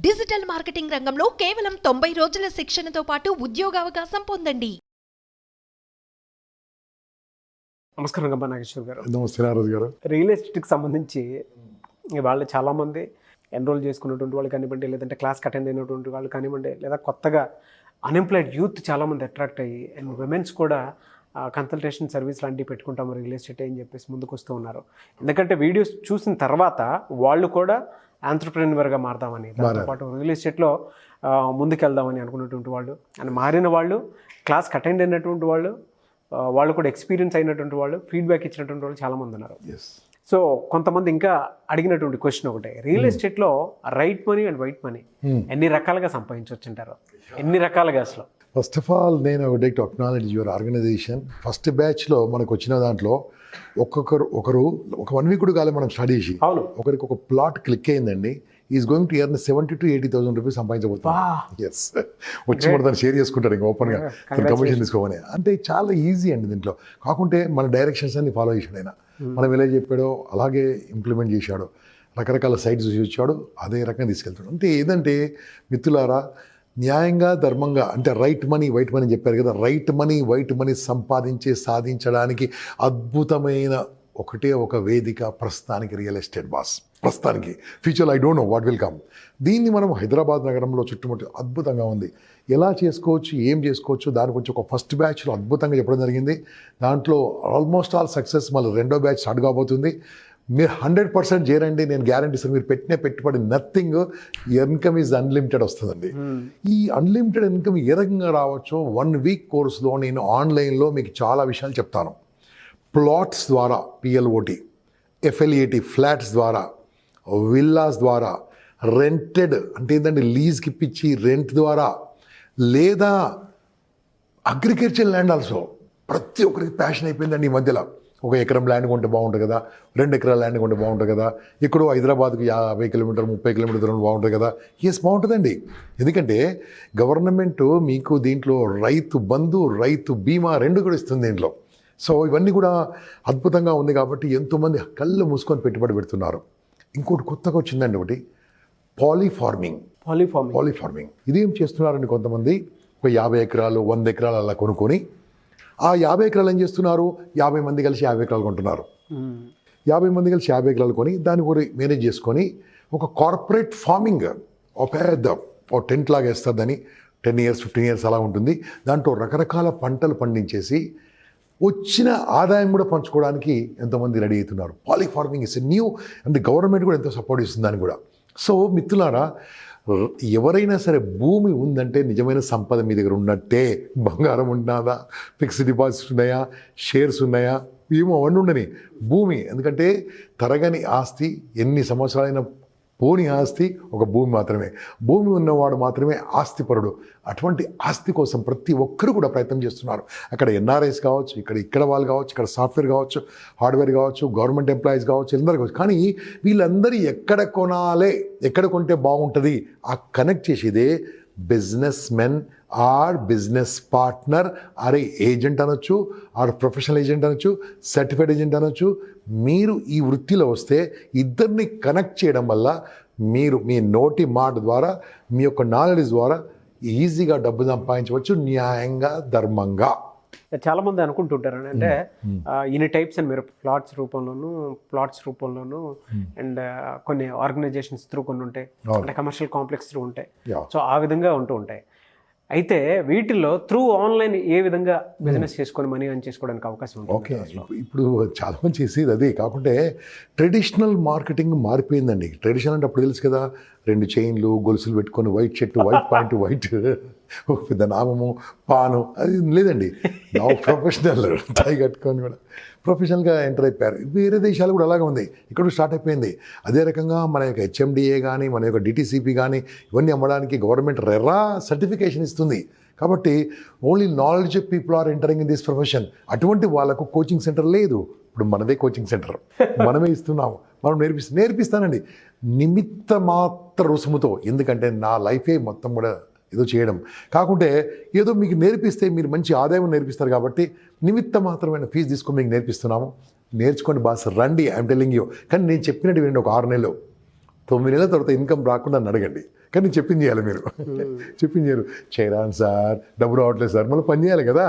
Digital marketing రంగంలో కేవలం 90 రోజుల శిక్షణతో పాటు ఉద్యోగావకాశం పొందండి. నమస్కారం గంప నాగేశ్వర్ గారు. నమస్తే నారాజు గారు. రియల్ ఎస్టేట్కి సంబంధించి వాళ్ళు చాలామంది ఎన్రోల్ చేసుకున్నటువంటి వాళ్ళు కానివ్వండి, లేదంటే క్లాస్కి అటెండ్ అయినటువంటి వాళ్ళు కానివ్వండి, లేదా కొత్తగా అన్ఎంప్లాయిడ్ యూత్ చాలామంది అట్రాక్ట్ అయ్యి అండ్ విమెన్స్ కూడా కన్సల్టేషన్ సర్వీస్ లాంటివి పెట్టుకుంటాము రియల్ ఎస్టేట్ అని చెప్పేసి ముందుకు వస్తూ ఉన్నారు. ఎందుకంటే వీడియోస్ చూసిన తర్వాత వాళ్ళు కూడా ఆంట్రప్రెన్యూర్గా మారదామని, దాంతోపాటు రియల్ ఎస్టేట్లో ముందుకెళ్దామని అనుకున్నటువంటి వాళ్ళు అండ్ మారిన వాళ్ళు, క్లాస్కి అటెండ్ అయినటువంటి వాళ్ళు కూడా ఎక్స్పీరియన్స్ అయినటువంటి వాళ్ళు, ఫీడ్బ్యాక్ ఇచ్చినటువంటి వాళ్ళు చాలామంది ఉన్నారు. సో కొంతమంది ఇంకా అడిగినటువంటి క్వశ్చన్ ఒకటే, రియల్ ఎస్టేట్లో right money and white money ఎన్ని రకాలుగా సంపాదించవచ్చు అంటారు? ఎన్ని రకాలుగా అసలు? ఫస్ట్ ఆఫ్ ఆల్ నేను would like to acknowledge your organisation. First బ్యాచ్లో మనకు వచ్చిన దాంట్లో ఒకరు ఒక 1 వీక్ కూడా కాలే మనం స్టడీ చేసి, ఒకరికి ఒక ప్లాట్ క్లిక్ అయిందండి, is going to earn 70,000 to 80,000 rupees సంపాదించబోతుంది. ఎస్, వచ్చి మన దాన్ని షేర్ చేసుకుంటారు ఇంకా ఓపెన్గా కమిషన్ తీసుకోమని. అంటే చాలా ఈజీ అండి. దీంట్లో కాకుంటే మన డైరెక్షన్స్ అన్ని ఫాలో చేశాడు ఆయన. మనం ఎలా చెప్పాడో అలాగే ఇంప్లిమెంట్ చేశాడు. రకరకాల సైట్స్ చూసి వచ్చాడు, అదే రకంగా తీసుకెళ్తాడు. అంటే ఏదంటే మిత్రులారా, న్యాయంగా ధర్మంగా, అంటే రైట్ మనీ వైట్ మనీ చెప్పారు కదా, రైట్ మనీ వైట్ మనీ సాధించడానికి అద్భుతమైన ఒకటే ఒక వేదిక ప్రస్తుతానికి రియల్ ఎస్టేట్ బాస్. ప్రస్తుతానికి, ఫ్యూచర్లో I don't know what will come. దీన్ని మనం హైదరాబాద్ నగరంలో చుట్టుముట్టు అద్భుతంగా ఉంది. ఎలా చేసుకోవచ్చు, ఏం చేసుకోవచ్చు, దాని గురించి ఒక ఫస్ట్ బ్యాచ్లో అద్భుతంగా చెప్పడం జరిగింది. దాంట్లో ఆల్మోస్ట్ ఆల్ సక్సెస్. మళ్ళీ రెండో బ్యాచ్ స్టార్ట్ కాబోతుంది. మీరు 100% చేరండి, నేను గ్యారంటీ ఇస్తాను. మీరు పెట్టిన పెట్టుబడి నథింగ్, ఇన్కమ్ ఈజ్ అన్లిమిటెడ్ వస్తుందండి. ఈ అన్లిమిటెడ్ ఇన్కమ్ ఏ రకంగా రావచ్చో 1 వీక్ కోర్సులో నేను ఆన్లైన్లో మీకు చాలా విషయాలు చెప్తాను. ప్లాట్స్ ద్వారా, PLOT, FLAT, ఫ్లాట్స్ ద్వారా, విల్లాస్ ద్వారా, రెంటెడ్ అంటే ఏంటంటే లీజ్కి ఇప్పించి రెంట్ ద్వారా, లేదా అగ్రికల్చర్ ల్యాండ్ ఆల్సో. ప్రతి ఒక్కరికి ప్యాషన్ అయిపోయిందండి ఈ మధ్యలో. 1 ఎకరం ల్యాండ్ కొంటే బాగుంటుంది కదా, 2 ఎకరాల ల్యాండ్ కొంటే బాగుంటుంది కదా, ఇక్కడ హైదరాబాద్కి 50 కిలోమీటర్ 30 కిలోమీటర్ బాగుంటుంది కదా. ఎస్, బాగుంటుందండి. ఎందుకంటే గవర్నమెంట్ మీకు దీంట్లో రైతు బంధు, రైతు బీమా 2 కూడా ఇస్తుంది దీంట్లో. సో ఇవన్నీ కూడా అద్భుతంగా ఉంది కాబట్టి ఎంతోమంది కళ్ళు మూసుకొని పెట్టుబడి పెడుతున్నారు. ఇంకోటి కొత్తగా వచ్చిందండి ఒకటి, పాలీ ఫార్మింగ్. ఇదేం చేస్తున్నారండి, కొంతమంది ఒక 50 ఎకరాలు 100 ఎకరాలు అలా కొనుక్కొని ఆ 50 ఎకరాలు ఏం చేస్తున్నారు, 50 మంది కలిసి 50 ఎకరాలు కొంటున్నారు. 50 మంది కలిసి 50 ఎకరాలు కొని దాన్ని కూడా మేనేజ్ చేసుకొని ఒక కార్పొరేట్ ఫార్మింగ్ ఒక పెద్ద టెంట్ లాగా వేస్తారు. దాన్ని 10 years 15 years అలా ఉంటుంది. దాంట్లో రకరకాల పంటలు పండించేసి వచ్చిన ఆదాయం కూడా పంచుకోవడానికి ఎంతోమంది రెడీ అవుతున్నారు. పాలీ ఫార్మింగ్ ఇస్ న్యూ, అంటే గవర్నమెంట్ కూడా ఎంతో సపోర్ట్ ఇస్తుంది దాన్ని కూడా. సో మిత్రులారా, ఎవరైనా సరే భూమి ఉందంటే నిజమైన సంపద మీ దగ్గర ఉన్నట్టే. బంగారం ఉన్నదా, ఫిక్స్డ్ డిపాజిట్స్ ఉన్నాయా, షేర్స్ ఉన్నాయా, ఏమో అవన్నీ ఉండని. భూమి ఎందుకంటే తరగని ఆస్తి, ఎన్ని సంవత్సరాలైన పోని ఆస్తి ఒక భూమి మాత్రమే. భూమి ఉన్నవాడు మాత్రమే ఆస్తిపరుడు. అటువంటి ఆస్తి కోసం ప్రతి ఒక్కరు కూడా ప్రయత్నం చేస్తున్నారు. అక్కడ NRIs కావచ్చు, ఇక్కడ వాళ్ళు కావచ్చు, ఇక్కడ సాఫ్ట్వేర్ కావచ్చు, హార్డ్వేర్ కావచ్చు, గవర్నమెంట్ ఎంప్లాయీస్ కావచ్చు, అందరు కావచ్చు. కానీ వీళ్ళందరూ ఎక్కడ కొనాలి, ఎక్కడ కొంటే బాగుంటుంది, ఆ కనెక్ట్ చేసేదే businessmen or business partner, or agent అనొచ్చు, ఆర్ ప్రొఫెషనల్ ఏజెంట్ అనొచ్చు, సర్టిఫైడ్ ఏజెంట్ అనొచ్చు. మీరు ఈ వృత్తిలో వస్తే ఇద్దరిని కనెక్ట్ చేయడం వల్ల మీరు మీ నోటి మాట ద్వారా, మీ యొక్క నాలెడ్జ్ ద్వారా ఈజీగా డబ్బు సంపాదించవచ్చు, న్యాయంగా ధర్మంగా. చాలామంది అనుకుంటుంటారు అంటే ఇన్ని టైప్స్ అని, మీరు ప్లాట్స్ రూపంలోను అండ్ కొన్ని ఆర్గనైజేషన్స్ త్రూ కొన్ని ఉంటాయి, అంటే కమర్షియల్ కాంప్లెక్స్ త్రూ ఉంటాయి. సో ఆ విధంగా ఉంటూ ఉంటాయి. అయితే వీటిల్లో త్రూ ఆన్లైన్ ఏ విధంగా బిజినెస్ చేసుకొని మనీ ఎర్న్ చేసుకోవడానికి అవకాశం ఉంటుంది? ఓకే, ఇప్పుడు చాలా మంది చేసేది అదే. కాకుంటే ట్రెడిషనల్ మార్కెటింగ్ మారిపోయిందండి. ట్రెడిషనల్ అంటే అప్పుడు తెలుసు కదా, 2 చైన్లు గొలుసులు పెట్టుకొని, white shirt, white pant, white పెద్ద నామము, పాను, అది లేదండి. నా ప్రొఫెషనల్ టై కట్టుకొని కూడా ప్రొఫెషనల్గా ఎంటర్ అయిపోయారు. వేరే దేశాలు కూడా అలాగే ఉంది, ఇక్కడ స్టార్ట్ అయిపోయింది. అదే రకంగా మన యొక్క HMDA కానీ, మన యొక్క DTCP కానీ, ఇవన్నీ అమ్మడానికి గవర్నమెంట్ రెరా సర్టిఫికేషన్ ఇస్తుంది. కాబట్టి only knowledge people are entering in this profession. అటువంటి వాళ్ళకు కోచింగ్ సెంటర్ లేదు. ఇప్పుడు మనదే కోచింగ్ సెంటర్, మనమే ఇస్తున్నాము, మనం నేర్పిస్తానండి నిమిత్త మాత్ర రుసుముతో. ఎందుకంటే నా లైఫే మొత్తం కూడా ఏదో చేయడం కాకుంటే ఏదో మీకు నేర్పిస్తే మీరు మంచి ఆదాయం నేర్పిస్తారు కాబట్టి నిమిత్త మాత్రమైన ఫీజు తీసుకొని మీకు నేర్పిస్తున్నాము. నేర్చుకోండి బాస్, రండి, ఐఎమ్ టెల్లింగ్ యూ. కానీ నేను చెప్పినట్టు వినండి, ఒక 6 నెలలు 9 నెలల తర్వాత ఇన్కమ్ రాకుండా నన్ను అడగండి, కానీ నేను చెప్పింది చేయాలి మీరు. చెప్పింది చేయరు, చేయరాను సార్, డబ్బు రావట్లేదు సార్, మళ్ళీ పని చేయాలి కదా.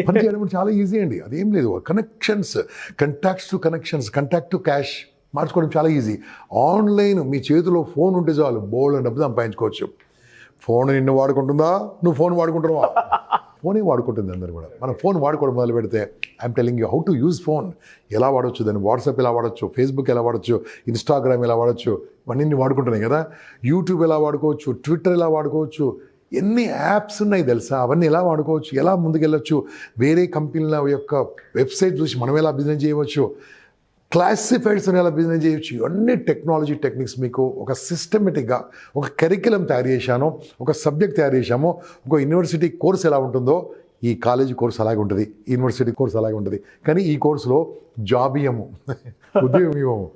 పని చేయడం అంటే చాలా ఈజీ అండి, అదేం లేదు. Connections, contacts to connections, contact to cash మార్చుకోవడం చాలా ఈజీ. ఆన్లైన్ మీ చేతిలో ఫోన్ ఉంటే చాలు, బోల్డ్ డబ్బు సంపాదించుకోవచ్చు. ఫోన్ నిన్ను వాడుకుంటుందా, నువ్వు ఫోన్ వాడుకుంటున్నావా? ఫోనే వాడుకుంటుంది అందరు కూడా. మనం ఫోన్ వాడుకోవడం మొదలు పెడితే I'm telling you how to use phone, ఎలా వాడచ్చు దాన్ని, వాట్సాప్ ఎలా వాడచ్చు, ఫేస్బుక్ ఎలా వాడచ్చు, ఇన్స్టాగ్రామ్ ఎలా వాడచ్చు, ఇవన్నీ వాడుకుంటున్నాయి కదా. యూట్యూబ్ ఎలా వాడుకోవచ్చు, ట్విట్టర్ ఎలా వాడుకోవచ్చు, ఎన్ని యాప్స్ ఉన్నాయి తెలుసా, అవన్నీ ఎలా వాడుకోవచ్చు, ఎలా ముందుకెళ్ళచ్చు, వేరే కంపెనీల యొక్క వెబ్సైట్ చూసి మనం ఎలా బిజినెస్ చేయవచ్చు, క్లాసిఫైడ్స్ ఎలా బిజినెస్ చేయొచ్చు, ఇవన్నీ టెక్నాలజీ టెక్నిక్స్ మీకు ఒక సిస్టమేటిక్గా ఒక కరిక్యులం తయారు చేశాను, ఒక సబ్జెక్ట్ తయారు చేశాము. ఒక యూనివర్సిటీ కోర్స్ ఎలా ఉంటుందో ఈ కాలేజీ కోర్స్ అలాగే ఉంటుంది, యూనివర్సిటీ కోర్స్ అలాగే ఉంటుంది. కానీ ఈ కోర్సులో జాబ్ ఇవ్వము, ఉద్యోగం ఇవ్వము,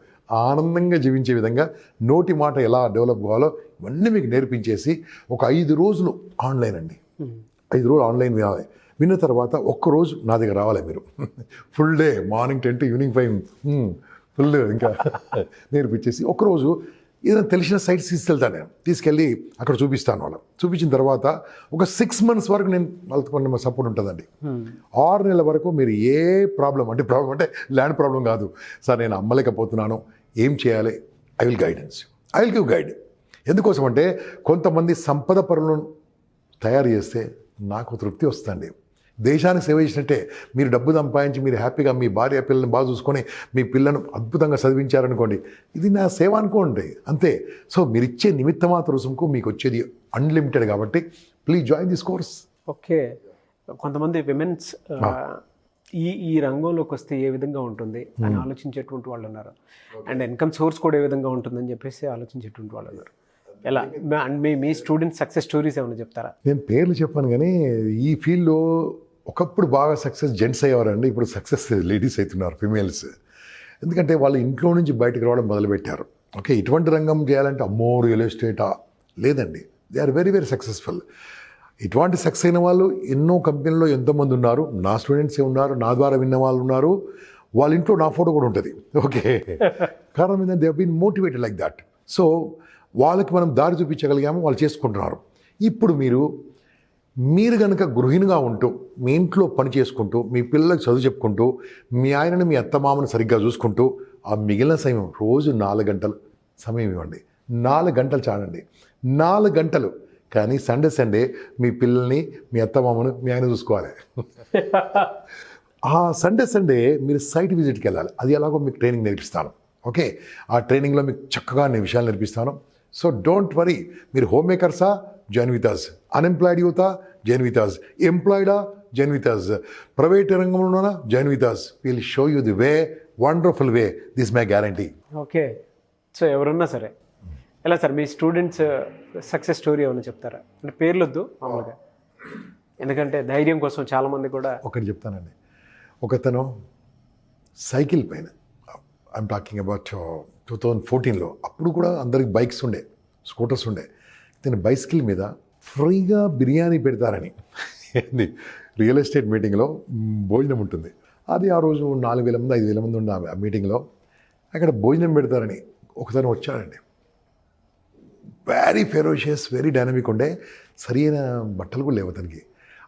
ఆనందంగా జీవించే విధంగా నోటి మాట ఎలా డెవలప్ కావాలో ఇవన్నీ మీకు నేర్పించేసి ఒక 5 రోజులు ఆన్లైన్ అండి, 5 రోజులు ఆన్లైన్ వినాలి. విన్న తర్వాత ఒక్కరోజు నా దగ్గర రావాలి మీరు. Full day, morning 10 to evening 5 full ఇంకా నేర్పించేసి ఒక్కరోజు ఏదైనా తెలిసిన సైట్స్ తీసుకెళ్తాను. నేను తీసుకెళ్ళి అక్కడ చూపిస్తాను. వాళ్ళకి చూపించిన తర్వాత ఒక 6 months వరకు నేను వాళ్ళతో కొన్ని సపోర్ట్ ఉంటుందండి. 6 నెలల వరకు మీరు ఏ ప్రాబ్లం అంటే ల్యాండ్ ప్రాబ్లం కాదు సార్, నేను అమ్మలేకపోతున్నాను, ఏం చేయాలి, ఐ విల్ గివ్ గైడ్. ఎందుకోసం అంటే కొంతమంది సంపద పరులను తయారు చేస్తే నాకు తృప్తి వస్తుంది. దేశానికి సేవ చేసినట్టే. మీరు డబ్బు సంపాదించి మీరు హ్యాపీగా మీ భార్య పిల్లల్ని బాగా చూసుకొని మీ పిల్లలను అద్భుతంగా చదివించారనుకోండి, ఇది నా సేవ అనుకోండి, అంతే. సో మీరు ఇచ్చే నిమిత్తమాత్ర రుసుముకు మీకు వచ్చేది అన్లిమిటెడ్ కాబట్టి please join this course. Okay, కొంతమంది విమెన్స్ ఈ రంగంలోకి వస్తే ఏ విధంగా ఉంటుంది అని ఆలోచించేటువంటి వాళ్ళు ఉన్నారు, అండ్ ఇన్కమ్ సోర్స్ కూడా ఏ విధంగా ఉంటుందని చెప్పేసి ఆలోచించేటువంటి వాళ్ళు ఉన్నారు. ఎలా మీ స్టూడెంట్ సక్సెస్ స్టోరీస్ ఏమైనా చెప్తారా? నేను పేర్లు చెప్పాను, కానీ ఈ ఫీల్డ్లో ఒకప్పుడు బాగా సక్సెస్ జెంట్స్ అయ్యేవారండి, ఇప్పుడు సక్సెస్ లేడీస్ అవుతున్నారు, ఫిమేల్స్. ఎందుకంటే వాళ్ళు ఇంట్లో నుంచి బయటకు రావడం మొదలుపెట్టారు. ఓకే, ఇటువంటి రంగం చేయాలంటే అమ్మో రియల్ ఎస్టేటా, లేదండి, they are very very successful. ఇటువంటి సక్సెస్ అయిన వాళ్ళు ఎన్నో కంపెనీల్లో ఎంతోమంది ఉన్నారు, నా స్టూడెంట్సే ఉన్నారు, నా ద్వారా విన్న వాళ్ళు ఉన్నారు. వాళ్ళ ఇంట్లో నా ఫోటో కూడా ఉంటుంది. ఓకే, కారణం ఏంటంటే they have been motivated like that. So వాళ్ళకి మనం దారి చూపించగలిగాము, వాళ్ళు చేసుకుంటున్నారు. ఇప్పుడు మీరు కనుక గృహిణిగా ఉంటూ మీ ఇంట్లో పని చేసుకుంటూ మీ పిల్లలకు చదువు చెప్పుకుంటూ మీ ఆయనని మీ అత్తమామని సరిగ్గా చూసుకుంటూ ఆ మిగిలిన సమయం రోజు 4 గంటలు సమయం ఇవ్వండి. 4 గంటలు చాలండి, 4 గంటలు. కానీ సండే మీ పిల్లల్ని మీ అత్తమామను మీ ఆయన చూసుకోవాలి. ఆ సండే మీరు సైట్ విజిట్కి వెళ్ళాలి. అది ఎలాగో మీకు ట్రైనింగ్ నేర్పిస్తాను. ఓకే, ఆ ట్రైనింగ్లో మీకు చక్కగా నేను విషయాలు నేర్పిస్తాను. So don't worry. మీరు హోమ్ మేకర్సా, జాయిన్ విత్ us. అన్ఎంప్లాయిడ్ యూతా, జాయిన్ విత్ us. ఎంప్లాయిడా, జాయిన్ విత్ us. ప్రైవేట్ రంగంలో ఉన్నానా, join with us. Will show you the way, wonderful way, this my guarantee. Okay, so ఎవరున్నా సరే ఎలా సార్ మీ స్టూడెంట్స్ సక్సెస్ స్టోరీ ఏమైనా చెప్తారా? అంటే పేర్లు వద్దు మామూలుగా, ఎందుకంటే ధైర్యం కోసం చాలామంది కూడా. ఒకటి చెప్తానండి. ఒకతను సైకిల్ పైన, ఐఎమ్ టాకింగ్ అబౌట్ 2014లో, అప్పుడు కూడా అందరికి బైక్స్ ఉండే, స్కూటర్స్ ఉండే. నేను బైసికల్ మీద ఫ్రీగా బిర్యానీ పెడతారని రియల్ ఎస్టేట్ మీటింగ్లో భోజనం ఉంటుంది. అది ఆ రోజు 4,000 మంది 5,000 మంది ఉన్న ఆ మీటింగ్లో అక్కడ భోజనం పెడతారని ఒకతను వచ్చాడండి. వెరీ ఫెరోషియస్, వెరీ డైనమిక్ ఉండే, సరైన బట్టలు కూడా లేవు అతనికి.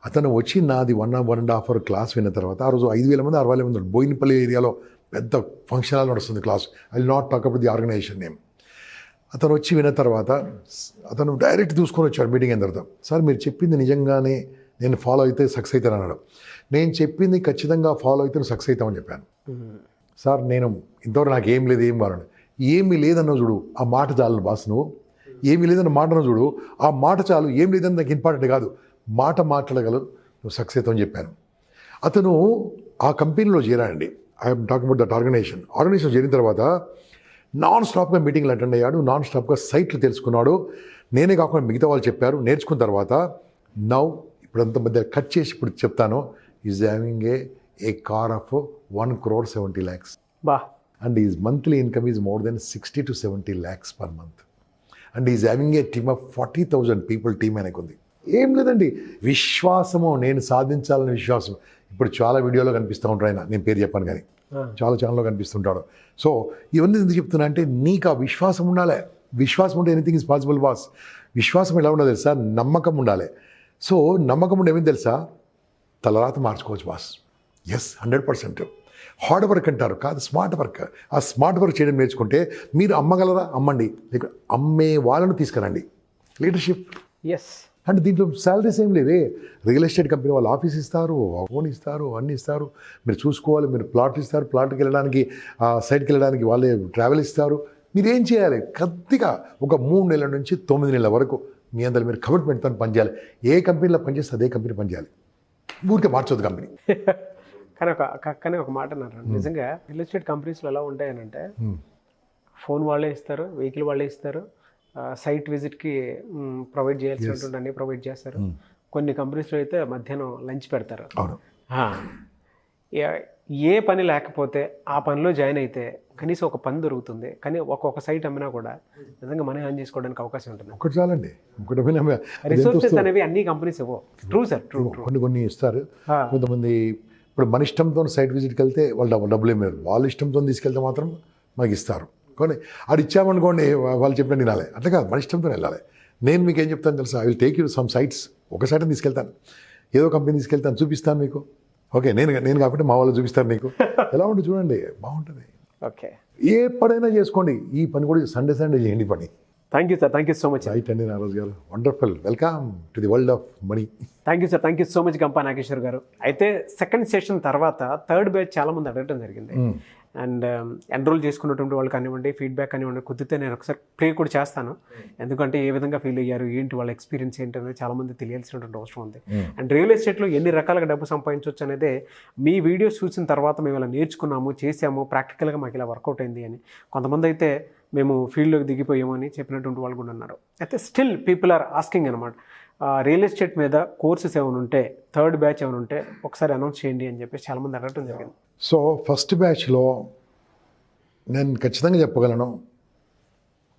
అతను వచ్చి నాది 1.5 hour క్లాస్ విన్న తర్వాత, ఆ రోజు 5,000 మంది 6,000 మంది బోయినపల్లి ఏరియాలో పెద్ద ఫంక్షన్ హాల్ నడుస్తుంది class. I will not talk about the organisation name. అతను వచ్చి విన్న తర్వాత అతను డైరెక్ట్ చూసుకొని వచ్చాడు మీటింగ్ అయిన తర్వాత. సార్ మీరు చెప్పింది నిజంగానే నేను ఫాలో అయితే సక్సెస్ అవుతాను అన్నాడు. నేను చెప్పింది ఖచ్చితంగా ఫాలో అయితే సక్సెస్ అవుతామని చెప్పాను. సార్ నేను ఇంతవరకు నాకు ఏం లేదు, ఏం వారండి, ఏమీ లేదన్న చూడు, ఆ మాట చాలు బాస్, నువ్వు ఏమీ లేదన్న మాటను చూడు, ఆ మాట చాలు, ఏం లేదని నాకు ఇంపార్టెంట్ కాదు, మాట మాట్లాడగలవు, నువ్వు సక్సెస్ అవుతామని చెప్పాను. అతను ఆ కంపెనీలో చేరాడండి. I'm talking about that organisation చేరిన తర్వాత నాన్ స్టాప్గా మీటింగ్లు అటెండ్ అయ్యాడు, నాన్ స్టాప్గా సైట్లు తెలుసుకున్నాడు. నేనే కాకుండా మిగతా వాళ్ళు చెప్పారు. నేర్చుకున్న తర్వాత ఇప్పుడంత మధ్య కట్ చేసి ఇప్పుడు చెప్తాను, is having a car of 1.70 crore బా, and is monthly income is more than 60 to 70 lakhs per month. And is having a team of 40,000 people team ఆయనకు ఉంది. ఏం లేదండి, విశ్వాసము, నేను సాధించాలనే విశ్వాసం. ఇప్పుడు చాలా వీడియోలో కనిపిస్తూ ఉంటాడు ఆయన, నేను పేరు చెప్పాను కానీ చాలా ఛానల్లో కనిపిస్తుంటాడు. సో ఇవన్నీ ఎందుకు చెప్తున్నా అంటే నీకు ఆ విశ్వాసం ఉండాలి. విశ్వాసం ఉంటే ఎనీథింగ్ ఇస్ పాసిబుల్ బాస్. విశ్వాసం ఎలా ఉండదు తెలుసా, నమ్మకం ఉండాలి. సో నమ్మకం ఉంటే ఏమైంది తెలుసా, తలరాత మార్చుకోవచ్చు బాస్. ఎస్, 100%. హార్డ్ వర్క్ అంటారు, కాదు స్మార్ట్ వర్క్. ఆ స్మార్ట్ వర్క్ చేయడం నేర్చుకుంటే మీరు అమ్మగలరా, అమ్మండి. లేక అమ్మే వాళ్ళను తీసుకురండి. లీడర్షిప్. ఎస్. అంటే దీంట్లో శాలరీస్ ఏం లేవే. రియల్ ఎస్టేట్ కంపెనీ వాళ్ళు ఆఫీస్ ఇస్తారు, ఫోన్ ఇస్తారు, అన్నీ ఇస్తారు. మీరు చూసుకోవాలి. మీరు ప్లాట్ ఇస్తారు, ప్లాట్కి వెళ్ళడానికి, ఆ సైట్కి వెళ్ళడానికి వాళ్ళే ట్రావెల్ ఇస్తారు. మీరు ఏం చేయాలి, కొద్దిగా ఒక 3 నెలల నుంచి 9 నెలల వరకు మీ అందరూ మీరు కమిట్మెంట్తో పనిచేయాలి. ఏ కంపెనీలో పనిచేస్తే అదే కంపెనీ పనిచేయాలి. ఊరికే మార్చొద్దు కంపెనీ. కానీ ఒక మాట అన్నారు, నిజంగా రియల్ ఎస్టేట్ కంపెనీస్లో ఎలా ఉంటాయనంటే ఫోన్ వాళ్ళే ఇస్తారు, వెహికల్ వాళ్ళే ఇస్తారు, సైట్ విజిట్కి ప్రొవైడ్ చేయాల్సినటువంటి అన్ని ప్రొవైడ్ చేస్తారు. కొన్ని కంపెనీస్లో అయితే మధ్యాహ్నం లంచ్ పెడతారు. అవును. ఏ పని లేకపోతే ఆ పనిలో జాయిన్ అయితే కనీసం ఒక పని దొరుకుతుంది. కానీ ఒక్కొక్క సైట్ అమ్మినా కూడా నిజంగా మనీ ఎర్న్ చేసుకోవడానికి అవకాశం ఉంటుంది. ఒకటి చాలండి. రిసోర్సెస్ అనేవి అన్ని కంపెనీస్ ఇవ్వవు. True sir, true. కొన్ని ఇస్తారు. కొంతమంది ఇప్పుడు మన ఇష్టంతో సైట్ విజిట్కి వెళ్తే వాళ్ళు డబ్బులు ఏమి లేదు, వాళ్ళ ఇష్టంతో తీసుకెళ్తే మాత్రం మనకి ఇస్తారు. కానీ అది ఇచ్చామనుకోండి వాళ్ళు చెప్పిన వినాలి. అట్లా కాదు, మన ఇష్టంతో వెళ్ళాలి. నేను మీకు ఏం చెప్తాను తెలుసా, I will take you some sites. ఒక సైట్ తీసుకెళ్తాను, ఏదో కంపెనీ తీసుకెళ్తాను, చూపిస్తాను మీకు. ఓకే, నేను కాకుండా మా వాళ్ళు చూపిస్తారు నీకు. ఎలా ఉంటుంది చూడండి, బాగుంటుంది. ఓకే, ఏ పనైనా చేసుకోండి. ఈ పని కూడా సండే చేయండి పని. Thank you sir, thank you so much. Right అండి Naraj garu, wonderful. Welcome to the world of money. Thank you sir, thank you so much Gampa Nageshwar garu. అయితే సెకండ్ సెషన్ తర్వాత థర్డ్ బ్యాచ్ చాలామంది అడగడం జరిగింది. అండ్ ఎన్రోల్ చేసుకున్నటువంటి వాళ్ళు కానివ్వండి, ఫీడ్బ్యాక్ కానివ్వండి, కుదిరితే నేను ఒకసారి ప్రే కూడా చేస్తాను. ఎందుకంటే ఏ విధంగా ఫీల్ అయ్యారు, ఏంటి వాళ్ళ ఎక్స్పీరియన్స్ ఏంటి అనేది చాలామంది తెలియాల్సినటువంటి అవసరం ఉంది. అండ్ రియల్ ఎస్టేట్లో ఎన్ని రకాలుగా డబ్బు సంపాదించవచ్చు అనేది మీ వీడియోస్ చూసిన తర్వాత మేము ఇలా నేర్చుకున్నాము, చేసాము, ప్రాక్టికల్గా మాకు ఇలా వర్కౌట్ అయింది అని. కొంతమంది అయితే మేము ఫీల్డ్లోకి దిగిపోయామని చెప్పినటువంటి వాళ్ళు కూడా ఉన్నారు. అయితే స్టిల్ పీపుల్ ఆర్ ఆస్కింగ్ అనమాట, రియల్ ఎస్టేట్ మీద కోర్సెస్ ఏమైనా ఉంటే, థర్డ్ బ్యాచ్ ఏమైనా ఉంటే ఒకసారి అనౌన్స్ చేయండి అని చెప్పేసి చాలామంది అడగడం జరిగింది. సో ఫస్ట్ బ్యాచ్లో నేను ఖచ్చితంగా చెప్పగలను,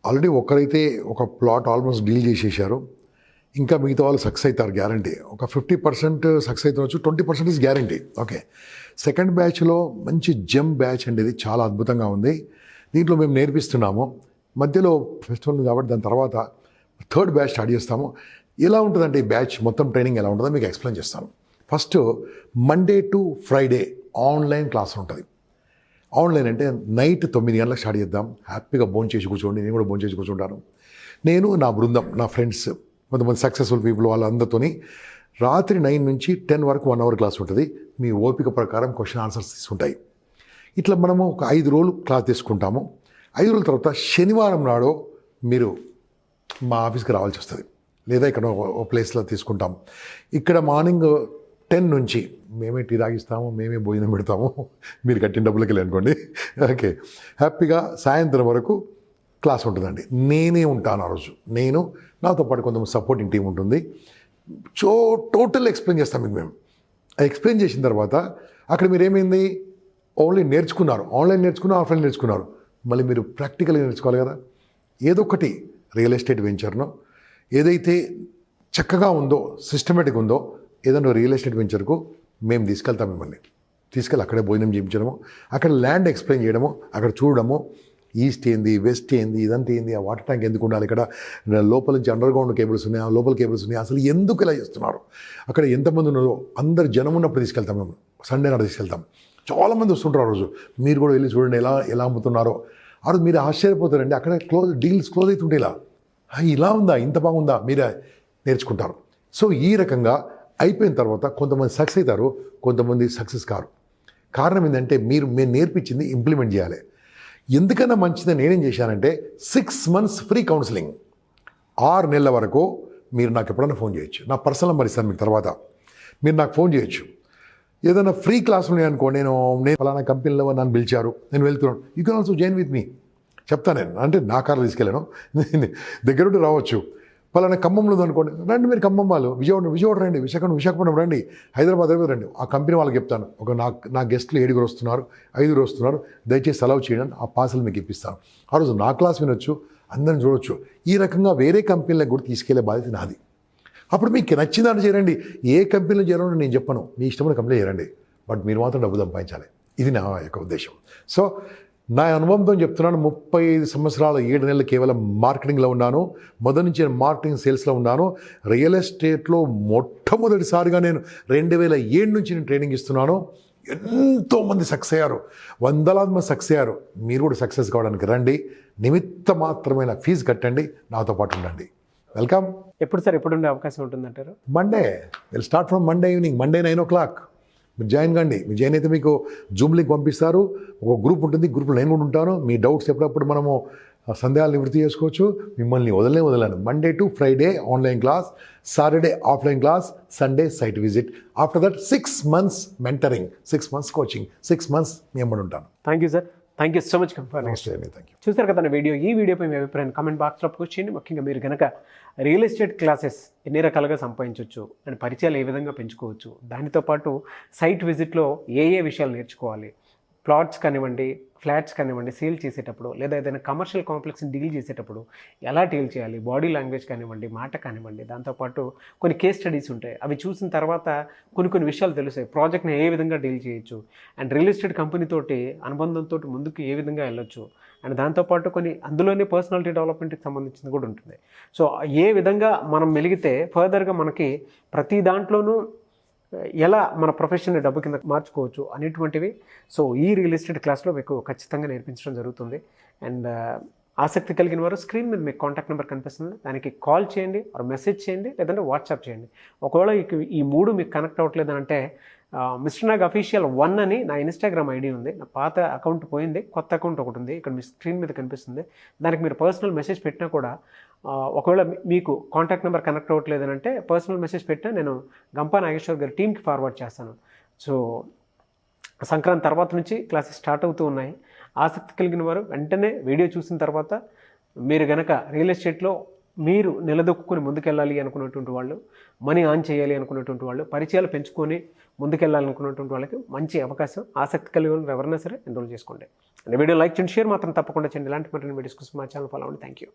ఆల్రెడీ ఒకరైతే ఒక ప్లాట్ ఆల్మోస్ట్ డీల్ చేసేసారు. ఇంకా మిగతా వాళ్ళు సక్సెస్ అవుతారు గ్యారంటీ. ఒక 50% సక్సెస్ అవుతారు, 20% ఇస్ గ్యారంటీ. ఓకే, సెకండ్ బ్యాచ్లో మంచి జెమ్ బ్యాచ్ అండి, ఇది చాలా అద్భుతంగా ఉంది. దీంట్లో మేము నేర్పిస్తున్నాము. మధ్యలో ఫెస్టివల్ ఉంది కాబట్టి దాని తర్వాత థర్డ్ బ్యాచ్ స్టార్ట్ చేస్తాము. ఎలా ఉంటుందంటే ఈ బ్యాచ్ మొత్తం ట్రైనింగ్ ఎలా ఉంటుందో మీకు ఎక్స్ప్లెయిన్ చేస్తాను. First Monday to Friday online class ఉంటుంది. ఆన్లైన్ అంటే నైట్ 9 గంటలకు స్టార్ట్ చేద్దాం. హ్యాపీగా భోజనం చేసి కూర్చోండి, నేను కూడా భోజనం చేసి కూర్చుంటాను. నేను, నా బృందం, నా ఫ్రెండ్స్, కొంతమంది సక్సెస్ఫుల్ పీపుల్ వాళ్ళందరితోని రాత్రి 9 నుంచి 10 వరకు 1 అవర్ క్లాస్ ఉంటుంది. మీ ఓపిక ప్రకారం క్వశ్చన్ ఆన్సర్స్ తీసుకుంటాయి. ఇట్లా మనము ఒక 5 రోజులు క్లాస్ తీసుకుంటాము. 5 రోజుల తర్వాత శనివారం నాడు మీరు మా ఆఫీస్కి రావాల్సి వస్తుంది, లేదా ఇక్కడ ఒక ప్లేస్లో తీసుకుంటాం. ఇక్కడ మార్నింగ్ 10 నుంచి మేమే టీ తాగిస్తాము, మేమే భోజనం పెడతాము, మీరు కట్టిన డబ్బులకి వెళ్ళనుకోండి. ఓకే, హ్యాపీగా సాయంత్రం వరకు క్లాస్ ఉంటుందండి. నేనే ఉంటాను ఆ రోజు. నేను, నాతో పాటు కొంతమంది సపోర్టింగ్ టీం ఉంటుంది. టోటల్ ఎక్స్ప్లెయిన్ చేస్తాం మీకు మేము. ఎక్స్ప్లెయిన్ చేసిన తర్వాత అక్కడ మీరు ఏమైంది, ఓన్లీ నేర్చుకున్నారు, ఆన్లైన్ నేర్చుకున్నారు, ఆఫ్లైన్ నేర్చుకున్నారు. మళ్ళీ మీరు ప్రాక్టికల్గా నేర్చుకోవాలి కదా. ఏదో ఒకటి రియల్ ఎస్టేట్ వెంచర్ను ఏదైతే చక్కగా ఉందో, సిస్టమేటిక్ ఉందో, ఏదైనా రియల్ ఎస్టేట్ వెంచర్కు మేము తీసుకెళ్తాం. మిమ్మల్ని తీసుకెళ్ళి అక్కడే భోజనం చేయించడము, అక్కడ ల్యాండ్ ఎక్స్ప్లెయిన్ చేయడము, అక్కడ చూడడము, ఈస్ట్ ఏంది, వెస్ట్ ఏంది, ఇదంతా ఏంది, ఆ వాటర్ ట్యాంక్ ఎందుకు ఉండాలి, ఇక్కడ లోపల నుంచి అండర్ గ్రౌండ్ కేబుల్స్ ఉన్నాయి, ఆ లోపల కేబుల్స్ ఉన్నాయి, అసలు ఎందుకు ఇలా చేస్తున్నారు, అక్కడ ఎంతమంది ఉన్నారో అందరు జనం ఉన్నప్పుడు తీసుకెళ్తాం. మేము సండే నాడు తీసుకెళ్తాం. చాలామంది వస్తుంటారు ఆ రోజు. మీరు కూడా వెళ్ళి చూడండి ఎలా అమ్ముతున్నారో. ఆ రోజు మీరు ఆశ్చర్యపోతారండి. అక్కడ డీల్స్ క్లోజ్ అవుతుంటే ఇలా ఉందా, ఇంత బాగుందా, మీరే నేర్చుకుంటారు. సో ఈ రకంగా అయిపోయిన తర్వాత కొంతమంది సక్సెస్ అవుతారు, కొంతమంది సక్సెస్ కారు. కారణం ఏంటంటే మేము నేర్పించింది ఇంప్లిమెంట్ చేయాలి. ఎందుకన్నా మంచిదని నేనేం చేశానంటే 6 months ఫ్రీ కౌన్సిలింగ్. 6 నెలల వరకు మీరు నాకు ఎప్పుడైనా ఫోన్ చేయొచ్చు. నా పర్సనల్ నెంబర్ ఇస్తాను మీకు తర్వాత. మీరు నాకు ఫోన్ చేయొచ్చు. ఏదైనా ఫ్రీ క్లాసులు ఉన్నాయనుకో, నేను ఫలానా కంపెనీలో నన్ను పిలిచారు, నేను వెళ్తున్నాను, you can also join with మీ చెప్తాను. నేను అంటే నా కార్లో తీసుకెళ్ళాను, దగ్గర ఉండి రావచ్చు. ఫలానా ఖమ్మంలో అనుకోండి, రండి మీరు ఖమ్మం వాళ్ళు, విజయవాడ రండి, విశాఖపట్నం రండి, హైదరాబాద్ రండి. ఆ కంపెనీ వాళ్ళకి చెప్తాను, ఒక నా గెస్ట్లు 7 వస్తున్నారు, 5 వస్తున్నారు, దయచేసి అలౌ చేయండి, ఆ పార్సల్ మీకు ఇప్పిస్తాను. ఆ రోజు నా క్లాస్ వినొచ్చు, అందరిని చూడొచ్చు. ఈ రకంగా వేరే కంపెనీలకు కూడా తీసుకెళ్లే బాధ్యత నాది. అప్పుడు మీకు నచ్చిందని చేరండి. ఏ కంపెనీలో చేయాలని నేను చెప్పను, మీ ఇష్టమైన కంపెనీ చేరండి, బట్ మీరు మాత్రం డబ్బు సంపాదించాలి. ఇది నా యొక్క ఉద్దేశం. సో నా అనుభవంతో చెప్తున్నాను, 35 సంవత్సరాల 7 నెలలు కేవలం మార్కెటింగ్లో ఉన్నాను. మొదటి నుంచి నేను మార్కెటింగ్ సేల్స్లో ఉన్నాను. రియల్ ఎస్టేట్లో మొట్టమొదటిసారిగా నేను 2007 నుంచి నేను ట్రైనింగ్ ఇస్తున్నాను. ఎంతోమంది సక్సెస్ అయ్యారు, వందలాది మంది సక్సెస్ అయ్యారు. మీరు కూడా సక్సెస్ కావడానికి రండి. నిమిత్త మాత్రమైన ఫీజు కట్టండి, నాతో పాటు ఉండండి. వెల్కమ్. ఎప్పుడు సార్ ఎప్పుడు ఉండే అవకాశం ఉంటుందంటారు? Monday will start from Monday evening, Monday 9 o'clock. మీరు జాయిన్ కండి. మీరు జాయిన్ అయితే మీకు జూమ్ లింక్ పంపిస్తారు, ఒక గ్రూప్ ఉంటుంది, గ్రూప్లో నేను కూడా ఉంటాను. మీ డౌట్స్ ఎప్పుడప్పుడు మనము సందేహాలు నివృత్తి చేసుకోవచ్చు. మిమ్మల్ని వదలను. Monday to Friday online class, Saturday offline class, Sunday site visit. After that 6 months mentoring, 6 months coaching, 6 months మీ అమ్మడి ఉంటాను. Thank you sir, thank you so much. Thank you. చూస్తారు కదా ఈ వీడియోపై మీ అభిప్రాయం కామెంట్ బాక్స్లో పోస్ట్ చేయండి. ముఖ్యంగా మీరు కనుక రియల్ ఎస్టేట్ క్లాసెస్ ఎన్ని రకాలుగా సంపాదించవచ్చు అండ్ పరిచయాలు ఏ విధంగా పెంచుకోవచ్చు, దానితో పాటు సైట్ విజిట్లో ఏ విషయాలు నేర్చుకోవాలి, ప్లాట్స్ కానివ్వండి, ఫ్లాట్స్ కానివ్వండి, సేల్ చేసేటప్పుడు లేదా ఏదైనా కమర్షియల్ కాంప్లెక్స్ని డీల్ చేసేటప్పుడు ఎలా డీల్ చేయాలి, బాడీ లాంగ్వేజ్ కానివ్వండి, మాట కానివ్వండి, దాంతోపాటు కొన్ని కేస్ స్టడీస్ ఉంటాయి. అవి చూసిన తర్వాత కొన్ని విషయాలు తెలుస్తాయి. ప్రాజెక్ట్ని ఏ విధంగా డీల్ చేయొచ్చు అండ్ రియల్ ఎస్టేట్ కంపెనీతోటి అనుబంధంతో ముందుకు ఏ విధంగా వెళ్ళొచ్చు అండ్ దాంతోపాటు కొన్ని అందులోనే పర్సనాలిటీ డెవలప్మెంట్కి సంబంధించింది కూడా ఉంటుంది. సో ఏ విధంగా మనం మెలిగితే ఫర్దర్గా మనకి ప్రతి దాంట్లోనూ ఎలా మన ప్రొఫెషన్ని డబ్బు కింద మార్చుకోవచ్చు అనేటువంటివి సో ఈ రియల్ ఎస్టేట్ క్లాస్లో మీకు ఖచ్చితంగా నేర్పించడం జరుగుతుంది. అండ్ ఆసక్తి కలిగిన వారు స్క్రీన్ మీద మీకు కాంటాక్ట్ నెంబర్ కనిపిస్తుంది, దానికి కాల్ చేయండి ఆర్ మెసేజ్ చేయండి, లేదంటే వాట్సాప్ చేయండి. ఒకవేళ ఈ 3 మీకు కనెక్ట్ అవ్వట్లేదు అంటే మిస్టర్ నాగ్ అఫీషియల్ 1 అని నా ఇన్స్టాగ్రామ్ ఐడి ఉంది. నా పాత అకౌంట్ పోయింది, కొత్త అకౌంట్ ఒకటి ఉంది, ఇక్కడ మీ స్క్రీన్ మీద కనిపిస్తుంది. దానికి మీరు పర్సనల్ మెసేజ్ పెట్టినా కూడా ఒకవేళ మీకు కాంటాక్ట్ నెంబర్ కనెక్ట్ అవ్వట్లేదు అంటే పర్సనల్ మెసేజ్ పెట్టినా నేను గంపా నాగేశ్వర్ గారి టీంకి ఫార్వర్డ్ చేస్తాను. సో సంక్రాంతి తర్వాత నుంచి క్లాసెస్ స్టార్ట్ అవుతూ ఉన్నాయి. ఆసక్తి కలిగిన వారు వెంటనే వీడియో చూసిన తర్వాత మీరు గనక రియల్ ఎస్టేట్లో మీరు నిలదొక్కుని ముందుకెళ్ళాలి అనుకున్నటువంటి వాళ్ళు, మనీ ఆన్ చేయాలి అనుకున్నటువంటి వాళ్ళు, పరిచయాలు పెంచుకొని ముందుకెళ్ళాలనుకున్నటువంటి వాళ్ళకి మంచి అవకాశం. ఆసక్తి కలిగిన వాళ్ళు ఎవరైనా సరే ఎన్రోల్ చేసుకోండి. వీడియో లైక్ చేయండి, షేర్ మాత్రం తప్పకుండా చేయండి. ఇలాంటి మరిన్ని వీడియోస్ కోసం మా ఛానల్ ఫాలో అవ్వండి. Thank you.